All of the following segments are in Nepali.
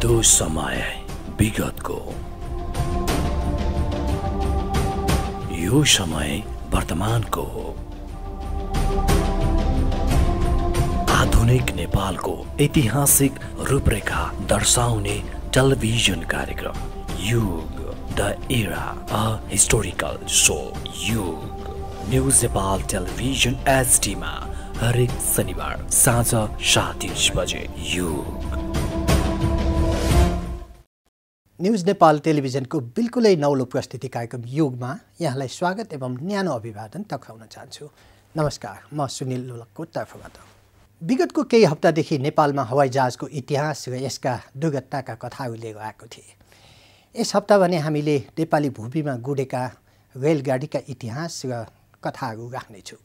दो समय विगतको, यो समय वर्तमानको, आधुनिक नेपालको ऐतिहासिक रूपरेखा दर्शाउने टेलिभिजन कार्यक्रम युग, the era, a historical show युग, न्यूज नेपाल टेलिभिजन HD मा हरेक शनिबार साँझ 7:30 बजे युग। न्यूज नेपाल टेलिभिजनको बिल्कुलै नौलो प्रस्तुति कार्यक्रम युगमा यहाँलाई स्वागत एवं न्यानो अभिवादन टक्राउन चाहन्छु। नमस्कार, म सुनिल लोलकको तर्फबाट। विगतको केही हप्तादेखि नेपालमा हवाईजहाजको इतिहास र यसका दुर्घटनाका कथाहरू लिएर आएको थिए। यस हप्ता भने हामीले नेपाली भूमिमा गुडेका रेलगाडीका इतिहास र कथाहरू राख्नेछौँ।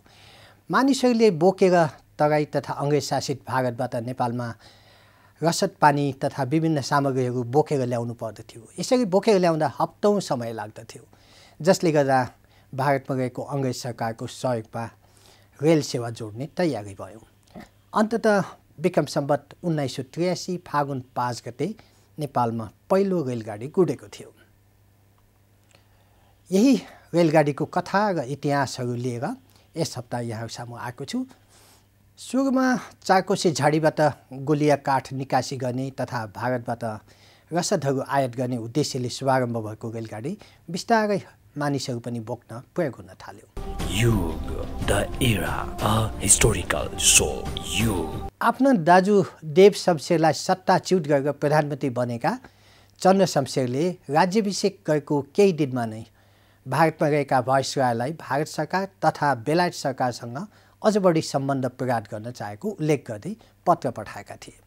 मानिसहरूले बोकेर तराई तथा अङ्ग्रेज शासित भारतबाट नेपालमा रसद पानी तथा विभिन्न सामग्रीहरू बोकेर ल्याउनु पर्दथ्यो। यसरी बोकेर ल्याउँदा हप्तौँ समय लाग्दथ्यो, जसले गर्दा भारतमा रहेको अङ्ग्रेज सरकारको सहयोगमा रेल सेवा जोड्ने तयारी भयो। अन्ततः विक्रम सम्वत 1983 फागुन 5 गते नेपालमा पहिलो रेलगाडी गुडेको थियो। यही रेलगाडीको कथा र इतिहासहरू लिएर यस हप्ता यहाँ सामु आएको छु। सुरुमा चारकोसे झाडीबाट गोलिया काठ निकासी गर्ने तथा भारतबाट रसदहरू आयात गर्ने उद्देश्यले शुभारम्भ भएको रेलगाडी बिस्तारै मानिसहरू पनि बोक्न प्रयोग हुन थाल्यो। युग, the era, a historical show युग। आफ्ना दाजु देव शमशेरलाई सत्ताच्युत गरेर प्रधानमन्त्री बनेका चन्द्र शमशेरले राज्याभिषेक गरेको केही दिनमा नै भारतमा रहेका वाइसरायलाई भारत सरकार तथा बेलायत सरकारसँग अझ बढी सम्बन्ध प्रगाढ गर्न चाहेको उल्लेख गर्दै पत्र पठाएका थिए।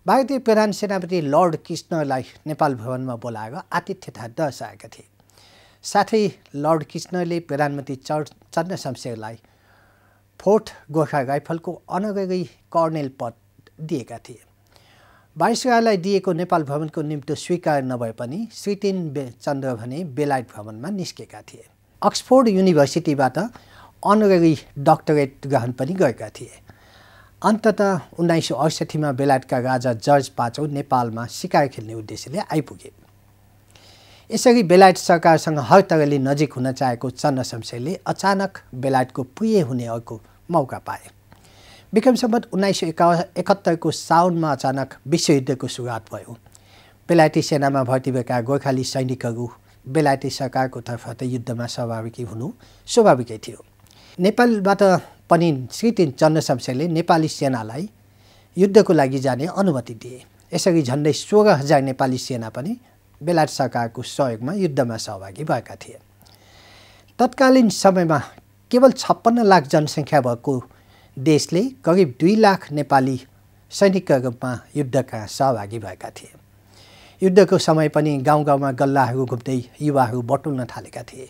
भारतीय प्रधान सेनापति लर्ड किचनरलाई नेपाल भवनमा बोलाएर आतिथ्यता दर्शाएका थिए। साथै लर्ड किचनरले प्रधानमन्त्री चन्द्र शमशेरलाई फोर्ट गोर्खा राइफलको अनगरी कर्नेल पद दिएका थिए। वाइसरायलाई दिएको नेपाल भ्रमणको निम्तो स्वीकार नभए पनि श्री 3 चन्द्र भने बेलायत भ्रमणमा निस्केका थिए। अक्सफोर्ड युनिभर्सिटीबाट अनररी डक्टरेट ग्रहण पनि गरेका थिए। अन्ततः 1968 मा बेलायतका राजा जर्ज 5औं नेपालमा सिकार खेल्ने उद्देश्यले आइपुगे। यसरी बेलायत सरकारसँग हर तरहले नजिक हुन चाहेको चन्द्र शमशेरले अचानक बेलायतको प्रिय हुने अर्को मौका पाए। विक्रम सम्वत 1971 को साउनमा अचानक विश्वयुद्धको सुरुवात भयो। बेलायती सेनामा भर्ती भएका गोर्खाली सैनिकहरू बेलायती सरकारको तर्फबाट युद्धमा सहभागी हुनु स्वाभाविकै थियो। नेपालबाट पनि श्री 3 चन्द्र शमशेरले नेपाली सेनालाई युद्धको लागि जाने अनुमति दिए। यसरी झन्डै 16,000 नेपाली सेना पनि बेलायत सरकारको सहयोगमा युद्धमा सहभागी भएका थिए। तत्कालीन समयमा केवल 56 लाख जनसङ्ख्या भएको देशले करिब 2 लाख नेपाली सैनिकका रूपमा युद्धका सहभागी भएका थिए। युद्धको समय पनि गाउँ गाउँमा गल्लाहरू घुम्दै युवाहरू बटुल्न थालेका थिए।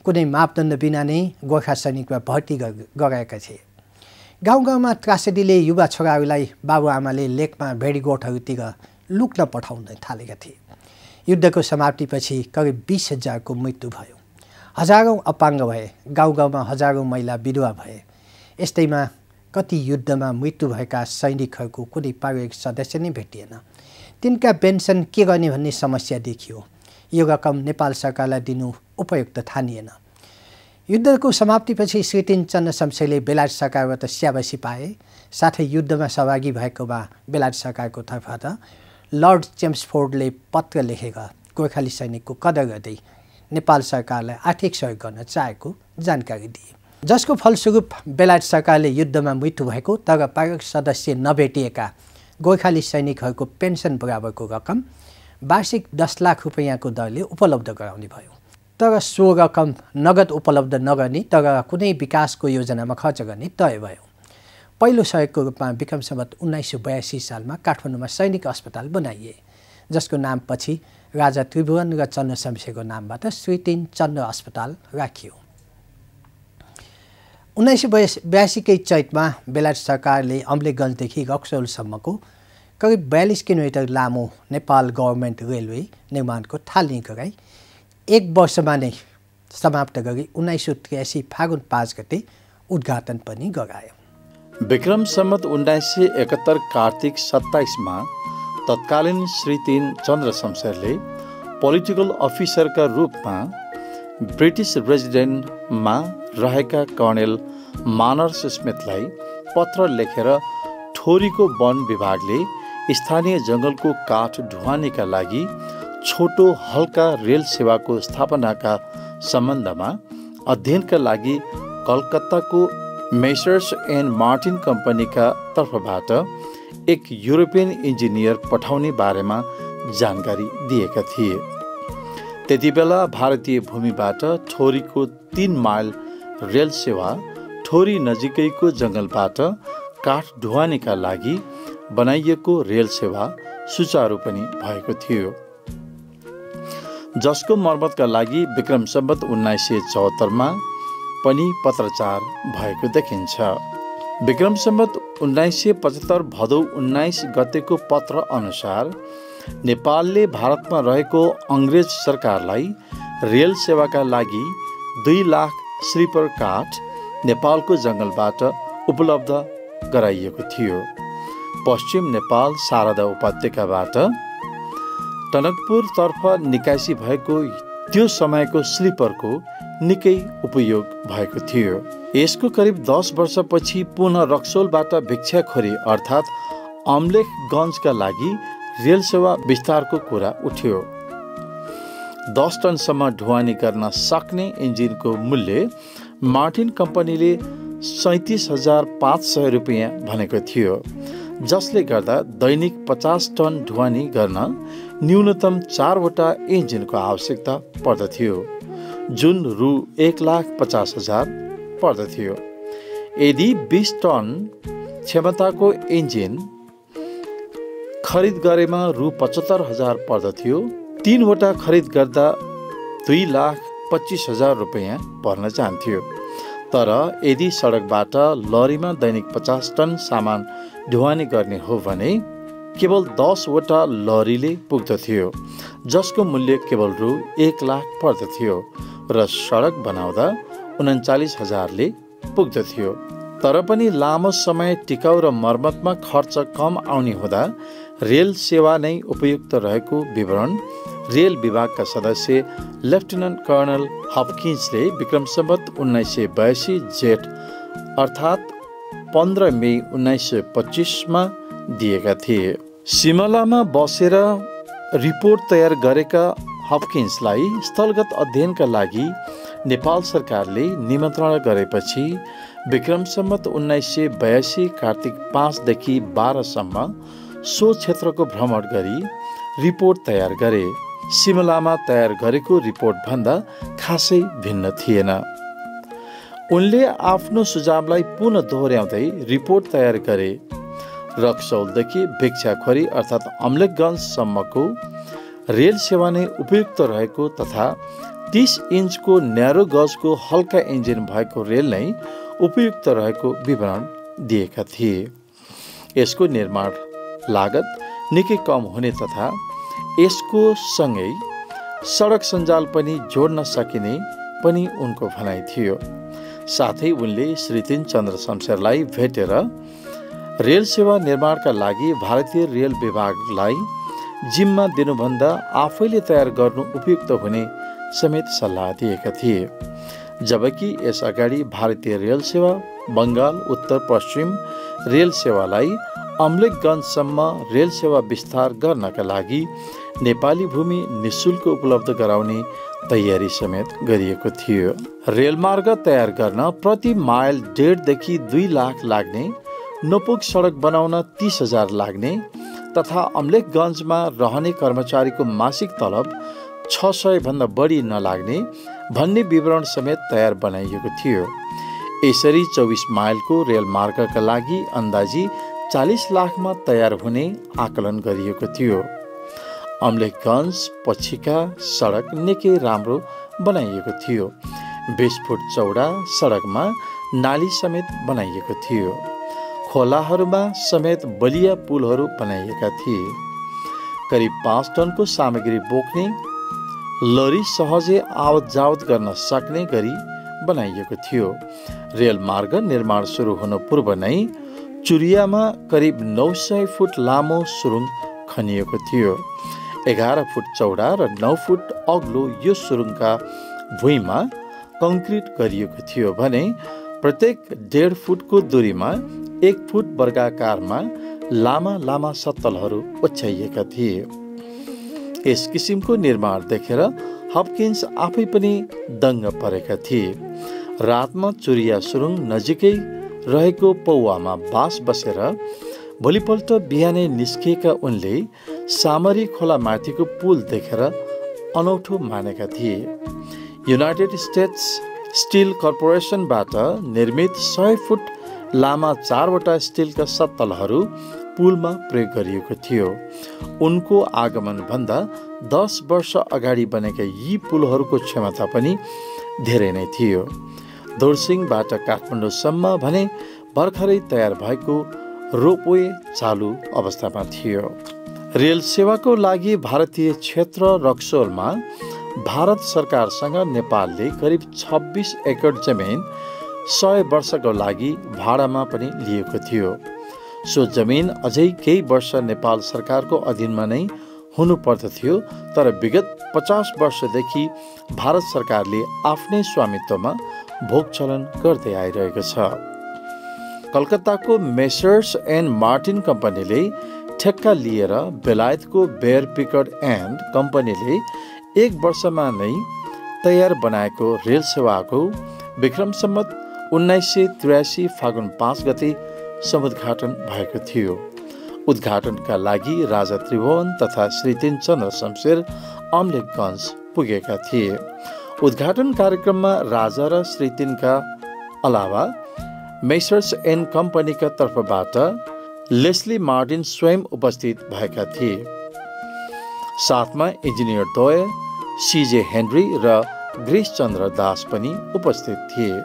कुनै मापदण्ड बिना नै गोर्खा सैनिकमा भर्ती गराएका थिए। गाउँ गाउँमा त्रासदीले युवा छोराहरूलाई बाबुआमाले लेकमा भेडीगोठहरूतिर लुक्न पठाउन थालेका थिए। युद्धको समाप्तिपछि करिब 20,000 को मृत्यु भयो। हजारौँ अपाङ्ग भए। गाउँ गाउँमा हजारौँ महिला विधवा भए। यस्तैमा कति युद्धमा मृत्यु भएका सैनिकहरूको कुनै पारिवारिक सदस्य नै भेटिएन। तिनका पेन्सन के गर्ने भन्ने समस्या देखियो। यो रकम नेपाल सरकारलाई दिनु उपयुक्त ठानिएन। युद्धको समाप्तिपछि श्री 3 चन्द्र शमशेरले बेलायत सरकारबाट स्याबासी पाए। साथै युद्धमा सहभागी भएकोमा बेलायत सरकारको तर्फबाट लर्ड चेम्सफोर्डले पत्र लेखेर गोर्खाली सैनिकको कदर गर्दै नेपाल सरकारलाई आर्थिक सहयोग गर्न चाहेको जानकारी दिए। जसको फलस्वरूप बेलायत सरकारले युद्धमा मृत्यु भएको तर पारिवारिक सदस्य नभेटिएका गोर्खाली सैनिकहरूको पेन्सन बराबरको रकम वार्षिक 10 लाख रुपैयाँको दरले उपलब्ध गराउने भयो। तर सो रकम नगद उपलब्ध नगर्ने तर कुनै विकासको योजनामा खर्च गर्ने तय भयो। पहिलो सहयोगको रूपमा विक्रम सम्वत 1982 सालमा काठमाडौँमा सैनिक अस्पताल बनाइए, जसको नाम पछि राजा त्रिभुवन र चन्द्र शमशेरको नामबाट श्री 3 चन्द्र अस्पताल राखियो। 1982 कै चैतमा बेलायत सरकारले अम्लेखगञ्जदेखि रक्सौलसम्मको करिब 42 किलोमिटर लामो नेपाल गभर्मेन्ट रेलवे निर्माणको थालनी गराई 1 वर्षमा नै समाप्त गरी 1983 फागुन 5 गते उद्घाटन पनि गरायो। विक्रम सम्वत 1971 कार्तिक 27 मा तत्कालीन श्री 3 चन्द्र शमशेरले पोलिटिकल अफिसरका रूपमा ब्रिटिस रेजिडेन्टमा रहेका कर्णेल मानर्स स्मिथलाई पत्र लेखेर ठोरीको वन विभागले स्थानीय जङ्गलको काठ ढुवानीका लागि छोटो हल्का रेल सेवाको स्थापनाका सम्बन्धमा अध्ययनका लागि कलकत्ताको मेसर्स एन्ड मार्टिन कम्पनीका तर्फबाट एक युरोपियन इन्जिनियर पठाउने बारेमा जानकारी दिएका थिए। त्यति बेला भारतीय भूमिबाट ठोरीको 3 माइल रेल सेवा ठोरी नजिकैको जङ्गलबाट काठ ढुवानीका लागि बनाइएको रेल सेवा सुचारू पनि भएको थियो, जसको मर्मतका लागि विक्रम सम्वत 1974 पनि पत्रचार भएको देखिन्छ। विक्रम सम्वत 1975 भदौ 19 गतेको पत्र अनुसार नेपालले भारतमा रहेको अङ्ग्रेज सरकारलाई रेल सेवाका लागि 2 लाख स्लिपर काठ नेपालको जङ्गलबाट उपलब्ध गराइएको थियो। पश्चिम नेपाल शारदा उपत्यकाबाट टनकपुरतर्फ निकासी भएको त्यो समयको स्लिपरको निकै उपयोग भएको थियो। यसको करिब 10 वर्षपछि पुनः रक्सोलबाट भिक्षाखोरी अर्थात् अम्लेखगञ्जका लागि रेल सेवा विस्तारको कुरा उठ्यो। 10 टनसम्म ढुवानी गर्न सक्ने इन्जिनको मूल्य मार्टिन कम्पनीले 37,500 रुपियाँ भनेको थियो, जसले गर्दा दैनिक 50 टन ढुवानी गर्न न्यूनतम 4 वटा इन्जिनको आवश्यकता पर्दथ्यो, जुन रु 1,50,000 पर्दथ्यो। यदि 20 टन क्षमताको इन्जिन खरिद गरेमा रु 75,000 पर्दथ्यो। 3 वटा खरिद गर्दा 2,25,000 रुपियाँ पर्न जान्थ्यो। तर यदि सडकबाट लरीमा दैनिक 50 टन सामान ढुवानी गर्ने हो भने केवल 10 वटा लरीले पुग्दथ्यो, जसको मूल्य केवल रु 1 लाख पर्दथ्यो र सडक बनाउँदा 39,000ले पुग्दथ्यो। तर पनि लामो समय टिकाउ र मर्मतमा खर्च कम आउने हुँदा रेल सेवा नै उपयुक्त रहेको विवरण रेल विभागका सदस्य लेफ्टिनेन्ट कर्नल हपकिन्सले विक्रम सम्वत 1982 जेठ अर्थात् 15 मई 1925 दिएका थिए। सिमलामा बसेर रिपोर्ट तयार गरेका हपकिन्सलाई स्थलगत अध्ययनका लागि नेपाल सरकारले निमन्त्रणा गरेपछि विक्रम सम्वत 1982 कार्तिक 5 देखि 12 सम्म सो क्षेत्रको भ्रमण गरी रिपोर्ट तयार गरे। सिमलामा तयार गरेको रिपोर्ट भन्दा खासै भिन्न थिएन। उनले आफ्नो सुझावलाई पुनः दोहोर्याउँदै रिपोर्ट तयार गरे। रक्सौलदेखि भिक्षाखोरी अर्थात् अम्लेखगञ्जसम्मको रेल सेवा नै उपयुक्त रहेको तथा 30 इन्चको न्यारो गजको हल्का इन्जिन भएको रेल नै उपयुक्त रहेको विवरण दिएका थिए। यसको निर्माण लागत निकै कम हुने तथा यसको सँगै सडक सञ्जाल पनि जोड्न सकिने पनि उनको भनाइ थियो। साथै उनले श्री 3 चन्द्र शमशेरलाई भेटेर रेल सेवा निर्माणका लागि भारतीय रेल विभागलाई जिम्मा दिनुभन्दा आफैले तयार गर्नु उपयुक्त हुने समेत सल्लाह दिएका थिए। जबकि यस अगाडि भारतीय रेल सेवा बङ्गाल उत्तर पश्चिम रेल सेवालाई अम्लेखगञ्जसम्म रेल सेवा विस्तार गर्नका लागि नेपाली भूमि निःशुल्क उपलब्ध गराउने तयारी समेत गरिएको थियो। रेलमार्ग तयार गर्न प्रति माइल 1.5 देखि 2 लाख लाग्ने, नपुग सडक बनाउन 30,000 लाग्ने तथा अम्लेखगञ्जमा रहने कर्मचारीको मासिक तलब 600 भन्दा बढी नलाग्ने भन्ने विवरण समेत तयार बनाइएको थियो। यसरी 24 माइलको रेलमार्गका लागि अन्दाजी 40 लाखमा तयार हुने आकलन गरिएको थियो। अम्लेखगञ्ज पछिका सडक निकै राम्रो बनाइएको थियो। 20 फुट चौडा सडकमा नाली समेत बनाइएको थियो। खोलाहरूमा समेत बलिया पुलहरू बनाइएका थिए। करिब 5 टनको सामग्री बोक्ने लरी सहजै आवत जावत गर्न सक्ने गरी बनाइएको थियो। रेलमार्ग निर्माण सुरु हुनु पूर्व नै चुरियामा करिब 900 फुट लामो सुरुङ खनिएको थियो। 11 फुट चौडा र 9 फुट अग्लो यो सुरुङका भुइँमा कङ्क्रिट गरिएको थियो भने प्रत्येक 1.5 फुटको दूरीमा 1 फुट वर्गाकारमा लामा लामा सत्तलहरू ओछ्याइएका थिए। यस किसिमको निर्माण देखेर हपकिन्स आफै पनि दङ्ग परेका थिए। रातमा चुरिया सुरुङ नजिकै रहेको पौवामा बास बसेर भोलिपल्ट बिहानै निस्किएका उनले सामरी खोला माथिको पुल देखेर अनौठो मानेका थिए। युनाइटेड स्टेट्स स्टिल कर्पोरेसनबाट निर्मित 100 फुट लामा 4वटा स्टिलका सत्तलहरू पुलमा प्रयोग गरिएको थियो। उनको आगमनभन्दा 10 वर्ष अगाडि बनेका यी पुलहरूको क्षमता पनि धेरै नै थियो। दोर्सिङबाट काठमाडौँसम्म भने भर्खरै तयार भएको रोपवे चालु अवस्थामा थियो। रेल सेवाको लागि भारतीय क्षेत्र रक्सोलमा भारत सरकारसँग नेपालले करिब 26 एकड जमिन 100 वर्षको लागि भाडामा पनि लिएको थियो। सो जमिन अझै केही वर्ष नेपाल सरकारको अधीनमा नै हुनुपर्दथ्यो, तर विगत 50 वर्षदेखि भारत सरकारले आफ्नै स्वामित्वमा भोग चलन गर्दै आइरहेको छ। कलकत्ताको मेसर्स एन्ड मार्टिन कम्पनीले ठेक्का लिएर बेलायतको बेयर पिकर्ड एन्ड कम्पनीले 1 वर्षमा नै तयार बनाएको रेल सेवाको विक्रम सम्वत 1983 फागुन 5 गते समुद्घाटन भएको थियो। उद्घाटनका लागि राजा त्रिभुवन तथा श्री 3 चन्द्र शमशेर अम्लेखगञ्ज पुगेका थिए। उद्घाटन कार्यक्रममा राजा र श्री 3 का अलावा मेसर्स एन्ड कम्पनीका तर्फबाट लेस्ली मार्टिन स्वयं उपस्थित भएका थिए। साथमा इन्जिनियर द्वय सीजे हेनरी र गिरीश चन्द्र दास पनि उपस्थित थिए।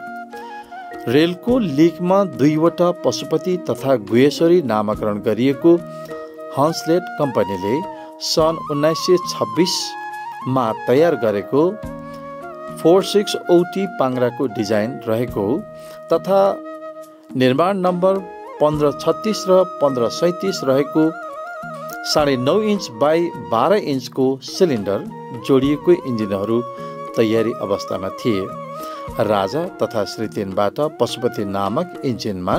रेलको लिकमा 2वटा पशुपति तथा गुहेश्वरी नामाकरण गरिएको हन्सलेट कम्पनीले सन् 1926 मा तयार गरेको 46 औटी पाङ्राको डिजाइन रहेको तथा निर्माण नम्बर 1536 र 1537 रहेको 9.5 इन्च बाई 12 इन्चको सिलिन्डर जोडिएको इन्जिनहरू तयारी अवस्थामा थिए। राजा तथा श्री 3बाट पशुपति नामक इन्जिनमा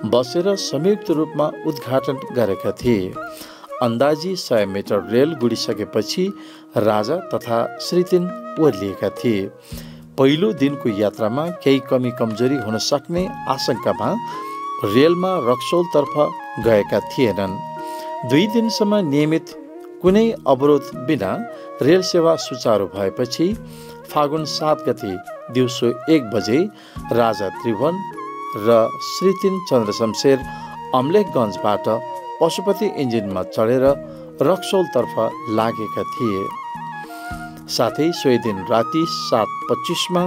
बसेर संयुक्त रूपमा उद्घाटन गरेका थिए। अन्दाजी 100 मिटर रेल गुडिसकेपछि राजा तथा श्री 3 ओर्लिएका थिए। पहिलो दिनको यात्रामा केही कमी कमजोरी हुन सक्ने आशंकामा रेलमा रक्सोलतर्फ गएका थिएनन्। 2 दिनसम्म नियमित कुनै अवरोध बिना रेल सेवा सुचारू भएपछि फागुन 7 गते दिउँसो 1 बजे राजा त्रिभुवन र श्री 3 चन्द्र शमशेर अम्लेखगञ्जबाट पशुपति इन्जिनमा चढेर रक्सोलतर्फ लागेका थिए। साथै सोही दिन राति 7:25 मा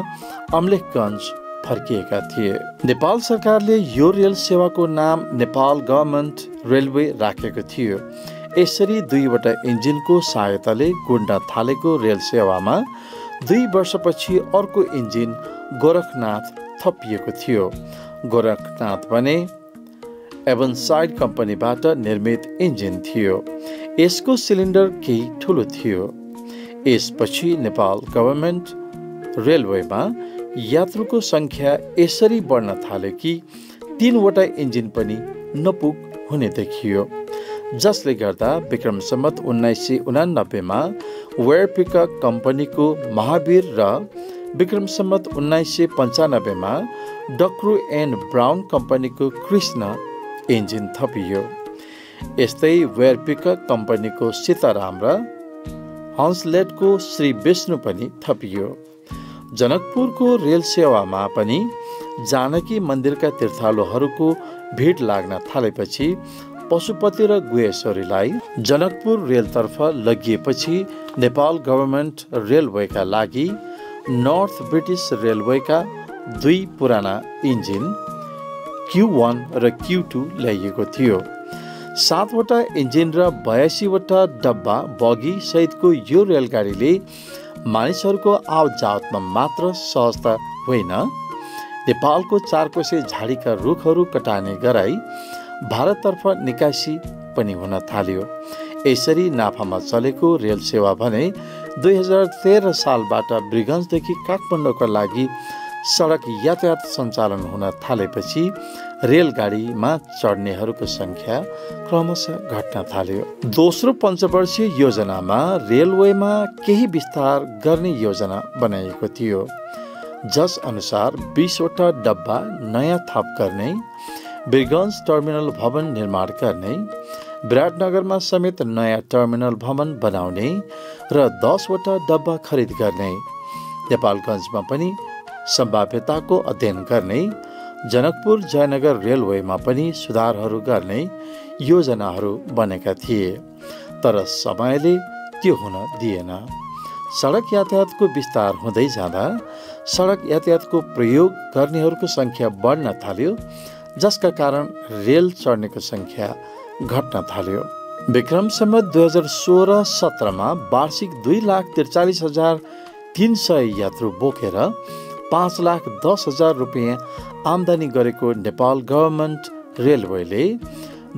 अम्लेखगञ्ज फर्किएका थिए। नेपाल सरकारले यो रेल सेवाको नाम नेपाल गभर्नमेन्ट रेलवे राखेको थियो। यसरी 2वटा इन्जिनको सहायताले गुड्न थालेको रेल सेवामा 2 वर्षपछि अर्को इन्जिन गोरखनाथ थपिएको थियो। गोरखनाथ भने एभनसाइड कम्पनीबाट निर्मित इन्जिन थियो। यसको सिलिन्डर केही ठुलो थियो। यसपछि नेपाल गभर्नमेन्ट रेलवेमा यात्रुको संख्या यसरी बढ्न थाल्यो कि 3वटा इन्जिन पनि नपुग हुने देखियो, जसले गर्दा विक्रम सम्वत 1989 मा वेयरपिका कम्पनीको महावीर र विक्रम सम्वत 1995 मा डक्रु एन्ड ब्राउन कम्पनीको कृष्ण इन्जिन थपियो। यस्तै वेयरपिका कम्पनीको सीताराम र हन्सलेटको श्री विष्णु पनि थपियो। जनकपुरको रेल सेवामा पनि जानकी मन्दिरका तीर्थालुहरूको भिड लाग्न थालेपछि पशुपति र गुहेश्वरीलाई जनकपुर रेलतर्फ लगिएपछि नेपाल गभर्नमेन्ट रेलवेका लागि नर्थ ब्रिटिस रेलवेका 2 पुराना इन्जिन Q1 र Q2 ल्याइएको थियो। 7वटा इन्जिन र 82वटा डब्बा बगी सहितको यो रेलगाडीले मानिसहरूको आवतजावतमा मात्र सहजता होइन, नेपालको 4 कोसे झाडीका रुखहरू कटानी गराई भारततर्फ निकासी पनि हुन थाल्यो। यसरी नाफामा चलेको रेल सेवा भने 2013 सालबाट ब्रिगन्जदेखि काठमाडौँका लागि सडक यातायात सञ्चालन हुन थालेपछि रेलगाडीमा चढ्नेहरूको सङ्ख्या क्रमशः घट्न थाल्यो। दोस्रो पञ्चवर्षीय योजनामा रेलवेमा केही विस्तार गर्ने योजना बनाइएको थियो, जस अनुसार 20वटा डब्बा नयाँ थप गर्ने, ब्रिगन्ज टर्मिनल भवन निर्माण गर्ने, विराटनगरमा समेत नयाँ टर्मिनल भवन बनाउने र 10वटा डब्बा खरिद गर्ने, नेपालगञ्जमा पनि सम्भाव्यताको अध्ययन गर्ने, जनकपुर जयनगर रेलवेमा पनि सुधारहरू गर्ने योजनाहरू बनेका थिए। तर समयले त्यो हुन दिएन। सडक यातायातको विस्तार हुँदै जाँदा सडक यातायातको प्रयोग गर्नेहरूको सङ्ख्या बढ्न थाल्यो, जसका कारण रेल चढ्नेको सङ्ख्या घट्न थाल्यो। विक्रम सम्वत 2016-17मा वार्षिक 2,43,300 यात्रु बोकेर 5,10,000 रुपियाँ आम्दानी गरेको नेपाल गभर्मेन्ट रेलवेले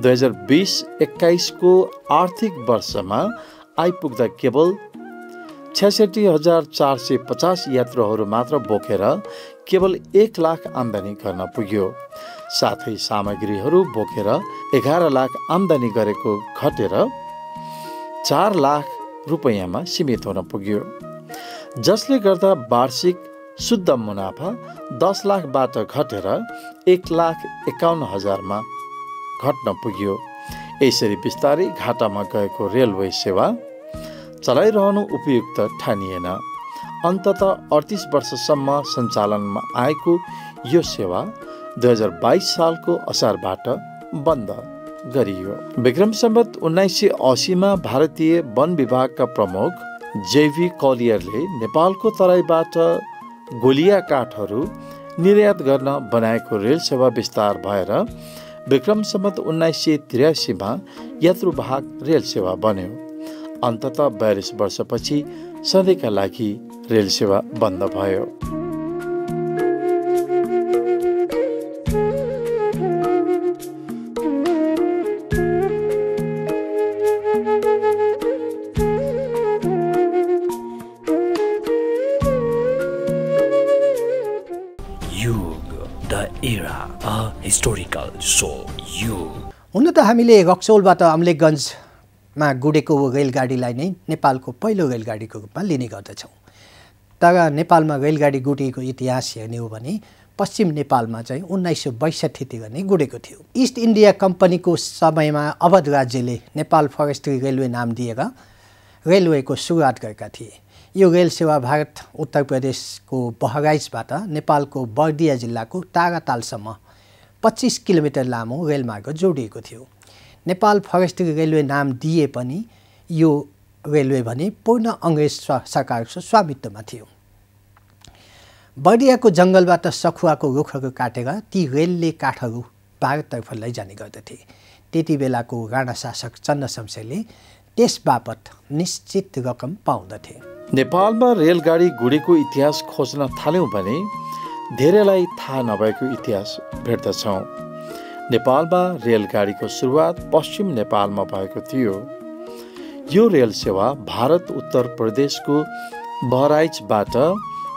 2020-21 को आर्थिक वर्षमा आइपुग्दा केवल 66,450 यात्रुहरू मात्र बोकेर केवल 1 लाख आम्दानी गर्न पुग्यो। साथै सामग्रीहरू बोकेर 11 लाख आम्दानी गरेको घटेर 4 लाख रुपियाँमा सीमित हुन पुग्यो, जसले गर्दा वार्षिक शुद्ध मुनाफा 10 लाखबाट घटेर 1,51,000मा घट्न पुग्यो। यसरी बिस्तारै घाटामा गएको रेलवे सेवा चलाइरहनु उपयुक्त ठानिएन। अन्ततः 38 वर्षसम्म सञ्चालनमा आएको यो सेवा 2022 सालको असारबाट बन्द गरियो। विक्रम सम्वत 1980मा भारतीय वन विभागका प्रमुख जेभी कलियरले नेपालको तराईबाट गोलिया काठहरू निर्यात गर्न बनाएको रेल सेवा विस्तार भएर विक्रम सम्वत 1983मा यात्रुवाहक रेल सेवा बन्यो। अन्ततः 42 वर्षपछि सधैँका लागि रेल सेवा बन्द भयो। हिस्टोरिकल सो हुन त हामीले रक्सौलबाट अमलेखगञ्जमा गुडेको रेलगाडीलाई नै नेपालको पहिलो रेलगाडीको रूपमा लिने गर्दछौँ। तर नेपालमा रेलगाडी गुडेको इतिहास हेर्ने हो भने पश्चिम नेपालमा चाहिँ 1962तिर नै गुडेको थियो। इस्ट इन्डिया कम्पनीको समयमा अवध राज्यले नेपाल फरेस्ट्री रेलवे नाम दिएर रेलवेको सुरुवात गरेका थिए। यो रेल सेवा भारत उत्तर प्रदेशको बहराइचबाट नेपालको बर्दिया जिल्लाको तारातालसम्म 25 किलोमिटर लामो रेलमार्ग जोडिएको थियो। नेपाल फरेस्ट्री रेलवे नाम दिए पनि यो रेलवे भने पूर्ण अङ्ग्रेज सरकारको स्वामित्वमा थियो। बर्दियाको जङ्गलबाट सखुवाको रुखहरू काटेर ती रेलले काठहरू भारततर्फ लैजाने गर्दथे। त्यति बेलाको राणा शासक चन्द्र शमशेरले त्यसबापत निश्चित रकम पाउँदथे। नेपालमा रेलगाडी गुडेको इतिहास खोज्न थाल्यौँ भने धेरैलाई थाहा नभएको इतिहास भेट्दछौँ। नेपालमा रेलगाडीको सुरुवात पश्चिम नेपालमा भएको थियो। यो रेल सेवा भारत उत्तर प्रदेशको बहराइचबाट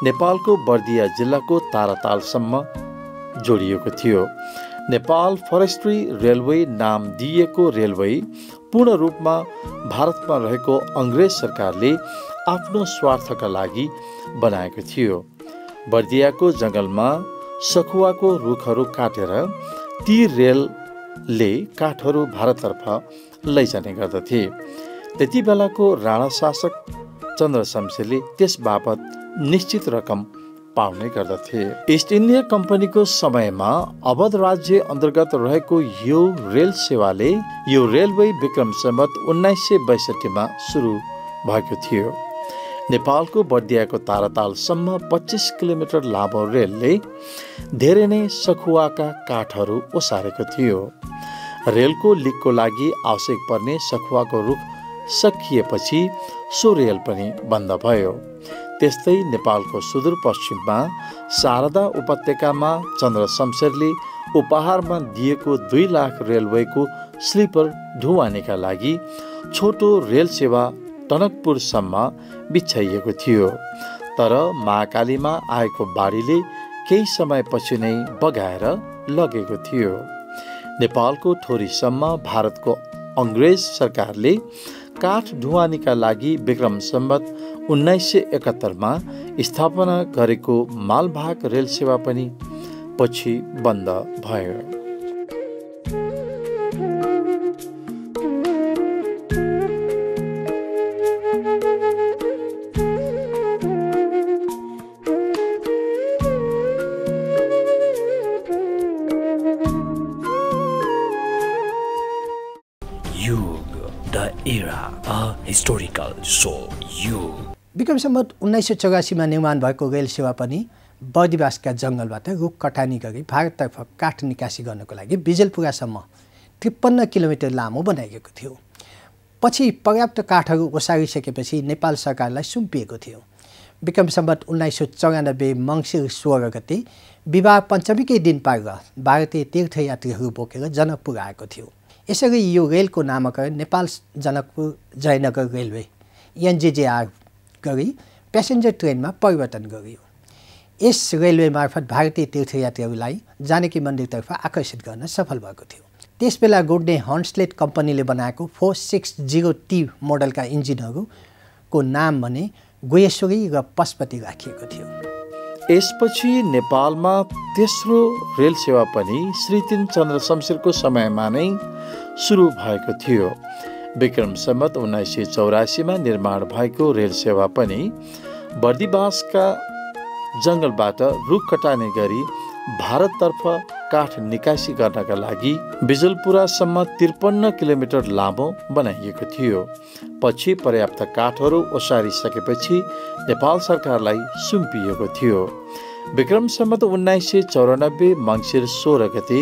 नेपालको बर्दिया जिल्लाको तारातालसम्म जोडिएको थियो। नेपाल फरेस्ट्री रेलवे नाम दिएको रेलवे पूर्ण रूपमा भारतमा रहेको अङ्ग्रेज सरकारले आफ्नो स्वार्थका लागि बनाएको थियो। बर्दियाको जङ्गलमा सखुवाको रुखहरू काटेर ती रेलले काठहरू भारततर्फ लैजाने गर्दथे। त्यति बेलाको राणा शासक चन्द्र शमशेरले त्यस बापत निश्चित रकम पाउने गर्दथे। इस्ट इन्डिया कम्पनीको समयमा अवध राज्य अन्तर्गत रहेको यो रेल सेवाले यो रेलवे विक्रम सम्वत 1962मा सुरु भएको थियो। नेपालको बर्दियाको तारातालसम्म 25 किलोमिटर लामो रेलले धेरै नै सखुवाका काठहरू ओसारेको थियो। रेलको लिकको लागि आवश्यक पर्ने सखुवाको रुख सकिएपछि सो रेल पनि बन्द भयो। त्यस्तै नेपालको सुदूरपश्चिममा शारदा उपत्यकामा चन्द्र शमशेरले उपहारमा दिएको 2 लाख रेलवेको स्लिपर ढुवानीका लागि छोटो रेल सेवा टनकपुरसम्म बिछ्याइएको थियो। तर महाकालीमा आएको बाढीले केही समयपछि नै बगाएर लगेको थियो। नेपालको ठोरीसम्म भारतको अङ्ग्रेज सरकारले काठ ढुवानीका लागि विक्रम सम्वत 1971 स्थापना गरेको मालवाहक रेल सेवा पनि पछि बन्द भयो। Historical show Yug। Vikram Samvat 1984 निर्माण भएको रेल सेवा पनि बर्दिवासका जङ्गलबाट रुख कटानी गरी भारततर्फ काठ निकासी गर्नको लागि बिजलपुरासम्म 53 किलोमिटर लामो बनाइएको थियो। पछि पर्याप्त काठहरू ओसारिसकेपछि नेपाल सरकारलाई सुम्पिएको थियो। विक्रम सम्वत 1994 मङ्सिर 16 गते विवाह पञ्चमीकै दिन पारेर भारतीय तीर्थयात्रीहरू बोकेर जनकपुर आएको थियो। यसरी यो रेलको नामकरण नेपाल जनकपुर जयनगर रेलवे NJJR गरी प्यासेन्जर ट्रेनमा परिवर्तन गरियो। यस रेलवे मार्फत भारतीय तीर्थयात्रीहरूलाई जानकी मन्दिरतर्फ आकर्षित गर्न सफल भएको थियो। त्यसबेला गोड्ने हन्सलेट कम्पनीले बनाएको 460T मोडलका इन्जिनहरूको नाम भने गुहेश्वरी र पशुपति राखिएको थियो। यसपछि नेपालमा तेस्रो रेल सेवा पनि श्री 3 चन्द्र शमशेरको समयमा नै सुरु भएको थियो। विक्रम सम्वत 1984 निर्माण भएको रेल सेवा पनि बर्दिवासका जङ्गलबाट रुख कटानी गरी भारततर्फ काठ निकासी गर्नका लागि बिजलपुरासम्म 53 किलोमिटर लामो बनाइएको थियो। पछि पर्याप्त काठहरू ओसारिसकेपछि नेपाल सरकारलाई सुम्पिएको थियो। विक्रम सम्वत 1994 मङ्सिर 16 गते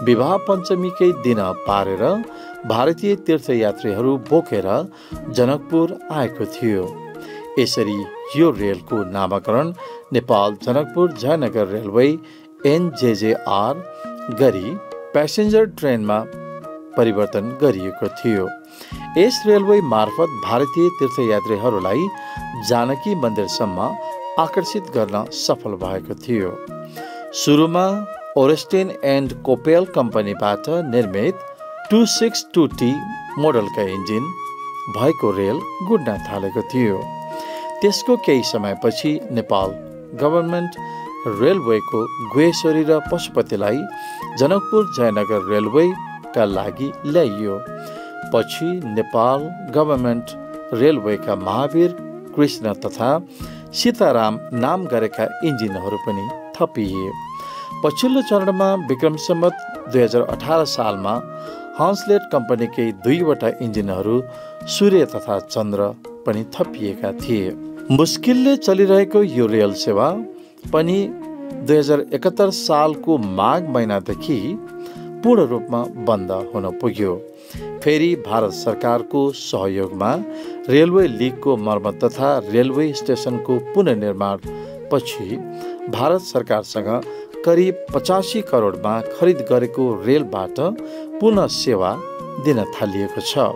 विवाह पञ्चमीकै दिन पारेर भारतीय तीर्थयात्रीहरू बोकेर जनकपुर आएको थियो। यसरी यो रेलको नामकरण नेपाल जनकपुर जयनगर रेलवे NJJR गरी प्यासेन्जर ट्रेनमा परिवर्तन गरिएको थियो। यस रेलवे मार्फत भारतीय तीर्थयात्रीहरूलाई जानकी मन्दिरसम्म आकर्षित गर्न सफल भएको थियो। सुरुमा ओरेस्टेन एन्ड कोपेल कम्पनीबाट निर्मित 262T मोडलका इन्जिन भएको रेल गुड्न थालेको थियो। त्यसको केही समयपछि नेपाल गभर्मेन्ट रेलवेको गुहेश्वरी र पशुपतिलाई जनकपुर जयनगर रेलवेका लागि ल्याइयो। पछि नेपाल गभर्मेन्ट रेलवेका महावीर, कृष्ण तथा सीताराम नाम गरेका इन्जिनहरू पनि थपिए। पछिल्लो चरणमा विक्रम सम्वत 2018 सालमा हन्सलेट कम्पनीकै 2वटा इन्जिनहरू सूर्य तथा चन्द्र पनि थपिएका थिए। मुस्किलले चलिरहेको यो रेल सेवा पनि 2071 सालको माघ महिनादेखि पूर्ण रूपमा बन्द हुन पुग्यो। फेरि भारत सरकारको सहयोगमा रेलवे लिगको मर्मत तथा रेलवे स्टेसनको पुनर्निर्माण पछि भारत सरकारसँग करिब 85 करोडमा खरिद गरेको रेलबाट पुनः सेवा दिन थालिएको छ।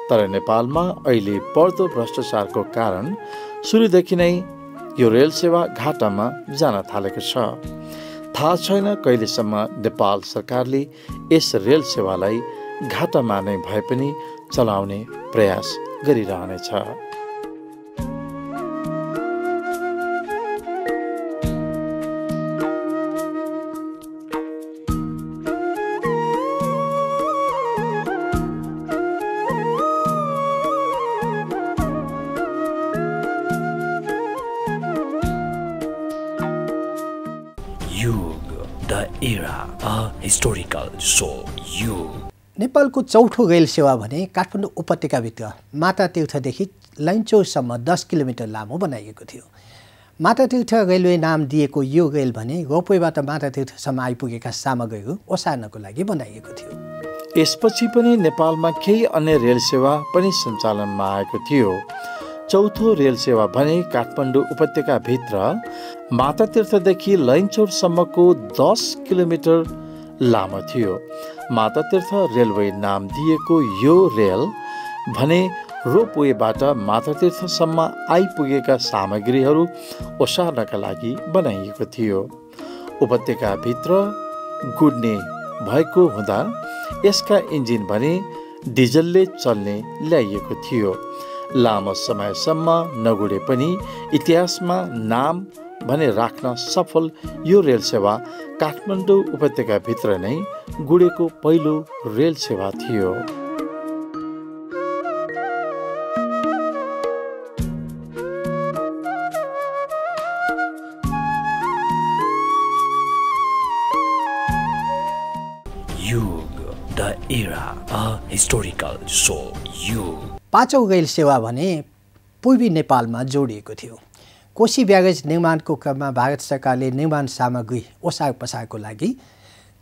तर नेपालमा अहिले बढ्दो भ्रष्टाचारको कारण सुरुदेखि नै यो रेल सेवा घाटामा जान थालेको छ। थाहा छैन कहिलेसम्म नेपाल सरकारले यस रेल सेवालाई घाटामा नै भए पनि चलाउने प्रयास गरिरहनेछ। Historical show Yug। नेपालको चौथो रेल सेवा भने काठमाडौँ उपत्यकाभित्र मातातीर्थदेखि लैनचौरसम्म 10 किलोमिटर लामो बनाइएको थियो। मातातीर्थ रेलवे नाम दिएको यो रेल भने रोपवेबाट मातातीर्थसम्म आइपुगेका सामग्रीहरू ओसार्नको लागि बनाइएको थियो। यसपछि पनि नेपालमा केही अन्य रेल सेवा पनि सञ्चालनमा आएको थियो। चौथो रेल सेवा भने काठमाडौँ उपत्यकाभित्र मातातीर्थदेखि लैनचौरसम्मको 10 किलोमिटर लामो थियो। मातातीर्थ रेलवे नाम दिएको यो रेल भने रोपवेबाट मातातीर्थसम्म आइपुगेका सामग्रीहरू ओसार्नका लागि बनाइएको थियो। उपत्यकाभित्र गुड्ने भएको हुँदा यसका इन्जिन भने डिजलले चल्ने ल्याइएको थियो। लामो समयसम्म नगुडे पनि इतिहासमा नाम भने राख्न सफल यो रेल सेवा काठमाडौँ उपत्यकाभित्र नै गुडेको पहिलो रेल सेवा थियो। The era, a historical show. पाँचौं रेल सेवा भने पूर्वी नेपालमा जोडिएको थियो। कोशी ब्यारेज निर्माणको क्रममा भारत सरकारले निर्माण सामग्री ओसार पसारको लागि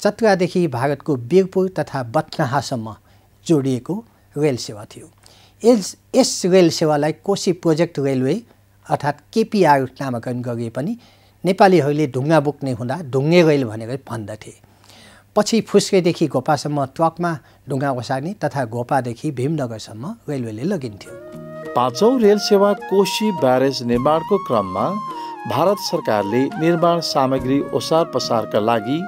चतरादेखि भारतको वीरपुर तथा बथनाहासम्म जोडिएको रेल सेवा थियो। यस रेल सेवालाई कोशी प्रोजेक्ट रेलवे अर्थात् केपीआर नामाकरण गरिए पनि नेपालीहरूले ढुङ्गा बोक्ने हुँदा ढुङ्गे रेल भनेर भन्दथे। पछि फुस्रेदेखि गोपासम्म ट्रकमा ढुङ्गा ओसार्ने तथा गोपादेखि भीमनगरसम्म रेलवेले लगिन्थ्यो। पाँचौं रेल सेवा कोशी ब्यारेज निर्माणको क्रममा भारत सरकारले निर्माण सामग्री ओसार पसारका लागि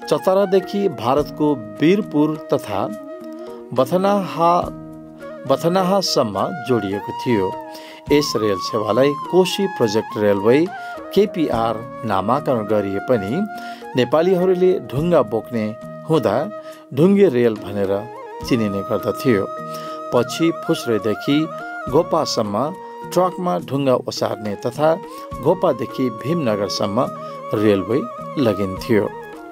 चतरादेखि भारतको वीरपुर तथा बथनाहासम्म जोडिएको थियो। यस रेल सेवालाई कोशी प्रोजेक्ट रेलवे केपीआर नामाकरण गरिए पनि नेपालीहरूले ढुङ्गा बोक्ने हुँदा ढुङ्गे रेल भनेर चिनिने गर्दथ्यो। पछि फुस्रेदेखि गोपासम्म ट्रकमा ढुङ्गा ओसार्ने तथा गोपादेखि भीमनगरसम्म रेलवे लगिन्थ्यो।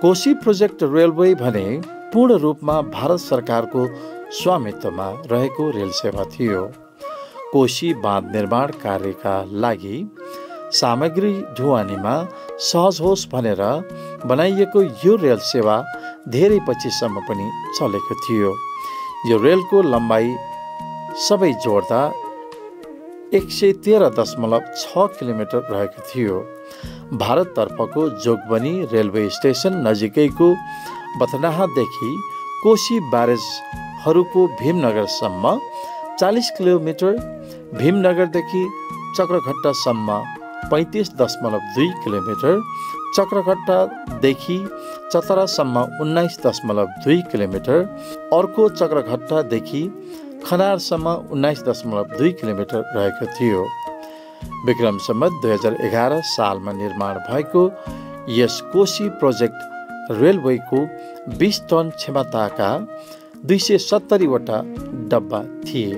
कोशी प्रोजेक्ट रेलवे भने पूर्ण रूपमा भारत सरकारको स्वामित्वमा रहेको रेल सेवा थियो। कोशी बाँध निर्माण कार्यका लागि सामग्री ढुवानीमा सहज होस् भनेर बनाइएको यो रेल सेवा धेरै पछिसम्म पनि चलेको थियो। यो रेलको लम्बाइ सबै जोड्दा 113.6 किलोमिटर रहेको थियो। भारततर्फको जोगबनी रेलवे स्टेसन नजिकैको बथनाहादेखि कोशी ब्यारेजहरूको भीमनगरसम्म 40 किलोमिटर, भीमनगरदेखि चक्रघट्टासम्म 35.2 किलोमिटर, चक्रघट्टादेखि चतरासम्म 19.2 किलोमिटर, अर्को चक्रघट्टादेखि खनारसम्म 19.2 किलोमिटर रहेको थियो। विक्रम सम्वत 2011 सालमा निर्माण भएको यस कोशी प्रोजेक्ट रेलवेको 20 टन क्षमताका 270 वटा डब्बा थिए,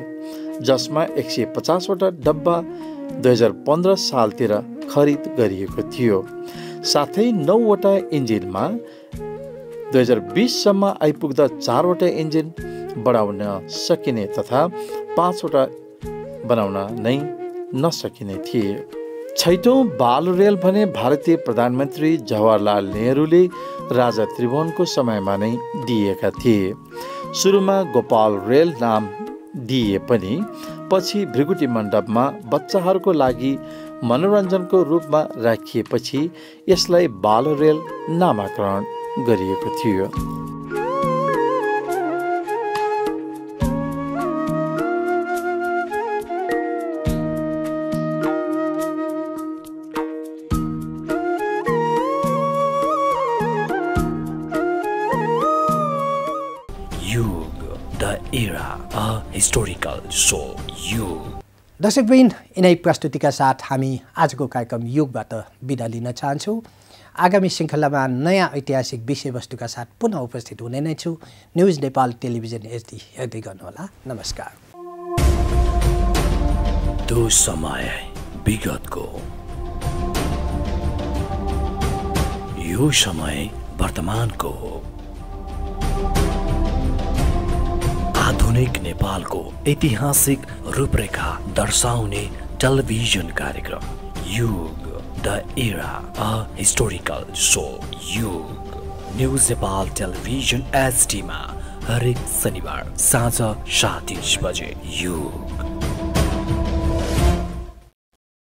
जसमा 150 वटा डब्बा 2015 सालतिर खरिद गरिएको थियो। साथै 9 वटा इन्जिनमा 2020 सम्म आइपुग्दा 4 वटा इन्जिन बढाउन सकिने तथा 5 वटा बनाउन नै नसकिने थिए। छैटौं बाल रेल भने भारतीय प्रधानमन्त्री जवाहरलाल नेहरूले राजा त्रिभुवनको समयमा नै दिएका थिए। सुरुमा गोपाल रेल नाम दिए पनि पछि भृगुटी मण्डपमा बच्चाहरूको लागि मनोरञ्जनको रूपमा राखिएपछि यसलाई बाल रेल नामाकरण गरिएको थियो। Historical show युग। दर्शकवृन्द, यिनै प्रस्तुतिका साथ हामी आजको कार्यक्रम युगबाट बिदा लिन चाहन्छौँ। आगामी श्रृङ्खलामा नयाँ ऐतिहासिक विषयवस्तुका साथ पुनः उपस्थित हुने नै छु। न्युज नेपाल टेलिभिजन एचडी हेर्दै गर्नुहोला। नमस्कार। त्यो समय विगतको, यो समय वर्तमानको हो। आधुनिक नेपालको ऐतिहासिक रूपरेखा दर्शाउने टेलिभिजन कार्यक्रम युग, the era, a historical show युग। न्युज नेपाल टेलिभिजन एचडीमा हरेक शनिबार साँझ 7:30 बजे युग।